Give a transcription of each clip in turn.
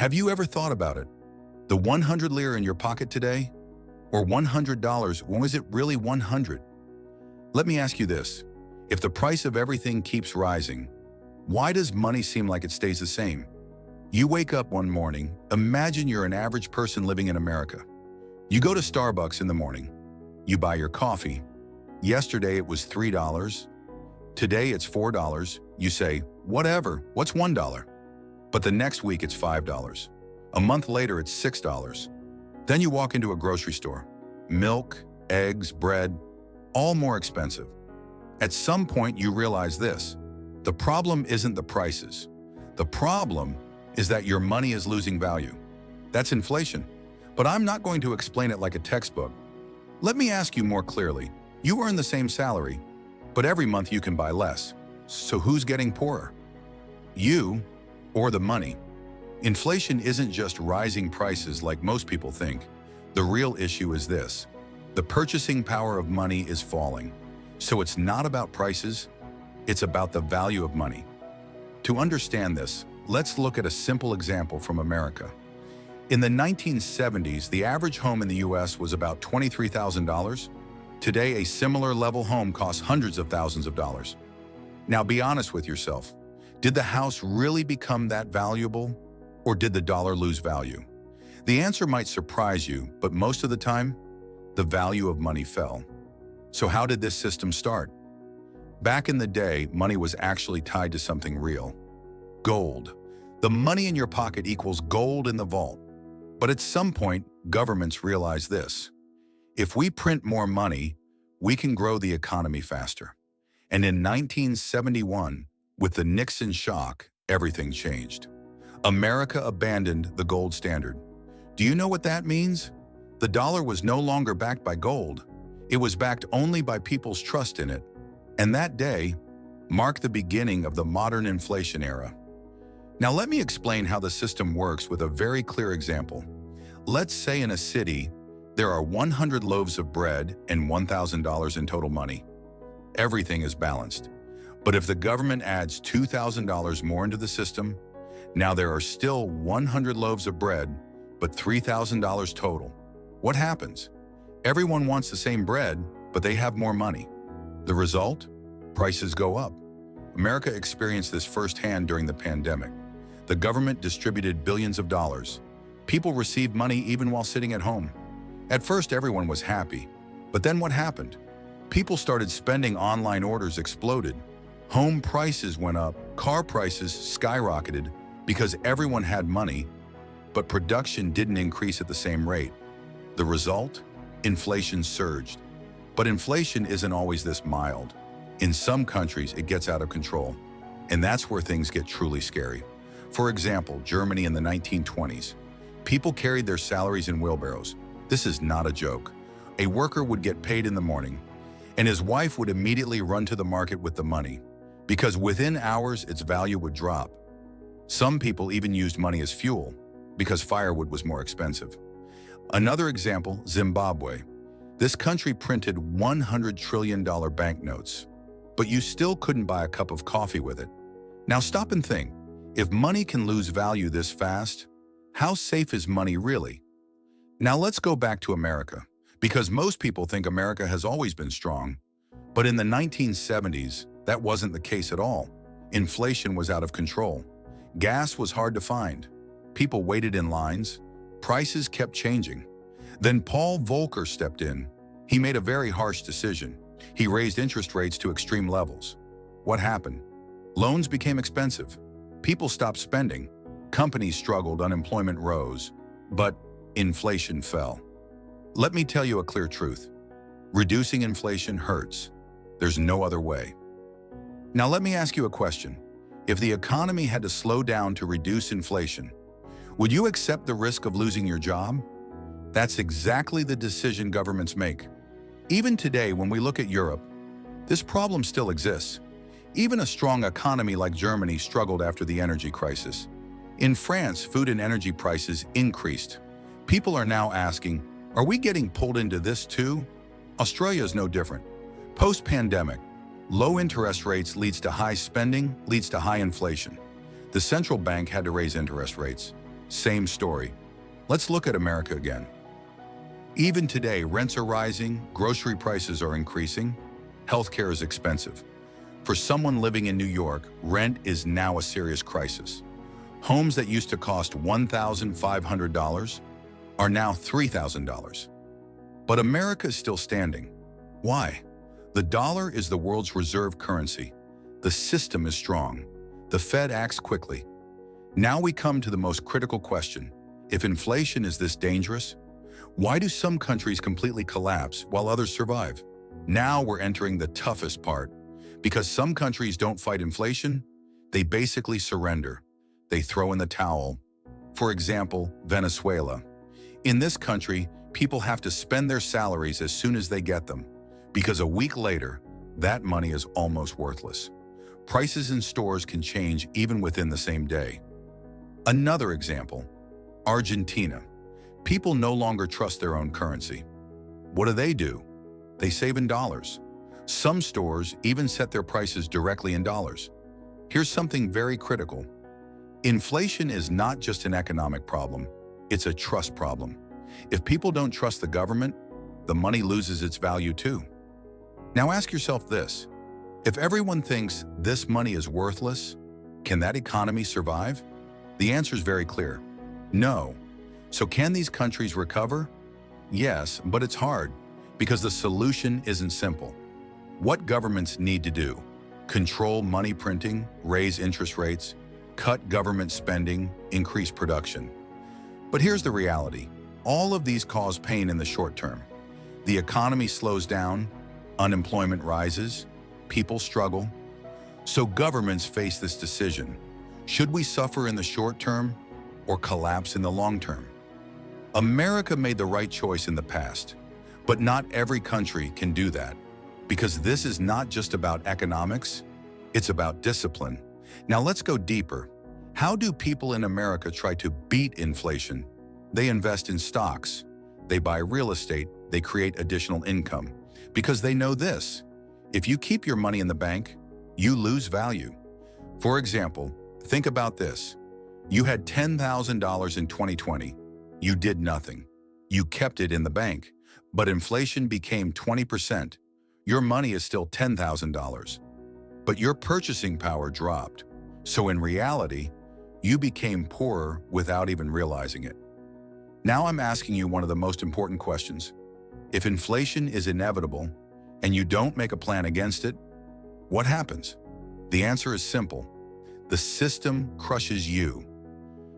Have you ever thought about it? The 100 lira in your pocket today? Or $100, when was it really 100? Let me ask you this. If the price of everything keeps rising, why does money seem like it stays the same? You wake up one morning, imagine you're an average person living in America. You go to Starbucks in the morning. You buy your coffee. Yesterday it was $3. Today it's $4. You say, whatever, what's $1? But the next week it's $5. A month later it's $6. Then you walk into a grocery store. Milk, eggs, bread, all more expensive. At some point you realize this. The problem isn't the prices. The problem is that your money is losing value. That's inflation. But I'm not going to explain it like a textbook. Let me ask you more clearly. You earn the same salary, but every month you can buy less. So who's getting poorer? You or the money? Inflation isn't just rising prices like most people think. The real issue is this. The purchasing power of money is falling. So it's not about prices, it's about the value of money. To understand this, let's look at a simple example from America. In the 1970s, the average home in the US was about $23,000. Today, a similar level home costs hundreds of thousands of dollars. Now be honest with yourself. Did the house really become that valuable, or did the dollar lose value? The answer might surprise you, but most of the time, the value of money fell. So how did this system start? Back in the day, money was actually tied to something real. Gold. The money in your pocket equals gold in the vault. But at some point, governments realized this. If we print more money, we can grow the economy faster. And in 1971, with the Nixon shock, everything changed. America abandoned the gold standard. Do you know what that means? The dollar was no longer backed by gold. It was backed only by people's trust in it. And that day marked the beginning of the modern inflation era. Now let me explain how the system works with a very clear example. Let's say in a city, there are 100 loaves of bread and $1,000 in total money. Everything is balanced. But if the government adds $2,000 more into the system, now there are still 100 loaves of bread, but $3,000 total. What happens? Everyone wants the same bread, but they have more money. The result? Prices go up. America experienced this firsthand during the pandemic. The government distributed billions of dollars. People received money even while sitting at home. At first, everyone was happy. But then what happened? People started spending, online orders exploded. Home prices went up, car prices skyrocketed because everyone had money, but production didn't increase at the same rate. The result? Inflation surged. But inflation isn't always this mild. In some countries, it gets out of control. And that's where things get truly scary. For example, Germany in the 1920s. People carried their salaries in wheelbarrows. This is not a joke. A worker would get paid in the morning, and his wife would immediately run to the market with the money, because within hours its value would drop. Some people even used money as fuel, because firewood was more expensive. Another example, Zimbabwe. This country printed $100 trillion banknotes, but you still couldn't buy a cup of coffee with it. Now stop and think. If money can lose value this fast, how safe is money really? Now let's go back to America, because most people think America has always been strong. But in the 1970s, that wasn't the case at all. Inflation was out of control. Gas was hard to find. People waited in lines. Prices kept changing. Then Paul Volcker stepped in. He made a very harsh decision. He raised interest rates to extreme levels. What happened? Loans became expensive. People stopped spending. Companies struggled, unemployment rose. But inflation fell. Let me tell you a clear truth. Reducing inflation hurts. There's no other way. Now let me ask you a question. If the economy had to slow down to reduce inflation, would you accept the risk of losing your job? That's exactly the decision governments make. Even today, when we look at Europe, this problem still exists. Even a strong economy like Germany struggled after the energy crisis. In France, food and energy prices increased. People are now asking, are we getting pulled into this too? Australia is no different. Post-pandemic, low interest rates leads to high spending, leads to high inflation. The central bank had to raise interest rates. Same story. Let's look at America again. Even today, rents are rising, grocery prices are increasing, healthcare is expensive. For someone living in New York, rent is now a serious crisis. Homes that used to cost $1,500 are now $3,000. But America is still standing. Why? The dollar is the world's reserve currency. The system is strong. The Fed acts quickly. Now we come to the most critical question. If inflation is this dangerous, why do some countries completely collapse while others survive? Now we're entering the toughest part. Because some countries don't fight inflation, they basically surrender. They throw in the towel. For example, Venezuela. In this country, people have to spend their salaries as soon as they get them, because a week later, that money is almost worthless. Prices in stores can change even within the same day. Another example, Argentina. People no longer trust their own currency. What do? They save in dollars. Some stores even set their prices directly in dollars. Here's something very critical. Inflation is not just an economic problem, it's a trust problem. If people don't trust the government, the money loses its value too. Now ask yourself this, if everyone thinks this money is worthless, can that economy survive? The answer is very clear, no. So can these countries recover? Yes, but it's hard, because the solution isn't simple. What governments need to do? Control money printing, raise interest rates, cut government spending, increase production. But here's the reality. All of these cause pain in the short term. The economy slows down, unemployment rises, people struggle. So governments face this decision. Should we suffer in the short term or collapse in the long term? America made the right choice in the past, but not every country can do that. Because this is not just about economics, it's about discipline. Now let's go deeper. How do people in America try to beat inflation? They invest in stocks, they buy real estate, they create additional income. Because they know this, if you keep your money in the bank, you lose value. For example, think about this. You had $10,000 in 2020. You did nothing. You kept it in the bank, but inflation became 20%. Your money is still $10,000, but your purchasing power dropped. So in reality, you became poorer without even realizing it. Now I'm asking you one of the most important questions. If inflation is inevitable and you don't make a plan against it, what happens? The answer is simple. The system crushes you.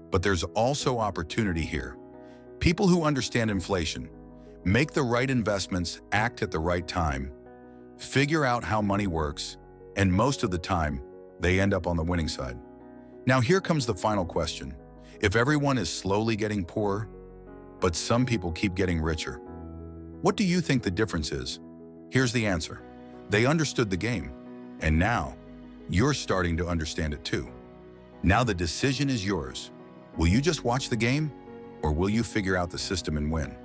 But there's also opportunity here. People who understand inflation, make the right investments, act at the right time, figure out how money works, and most of the time, they end up on the winning side. Now here comes the final question. If everyone is slowly getting poorer, but some people keep getting richer, what do you think the difference is? Here's the answer. They understood the game, and now you're starting to understand it too. Now the decision is yours. Will you just watch the game, or will you figure out the system and win?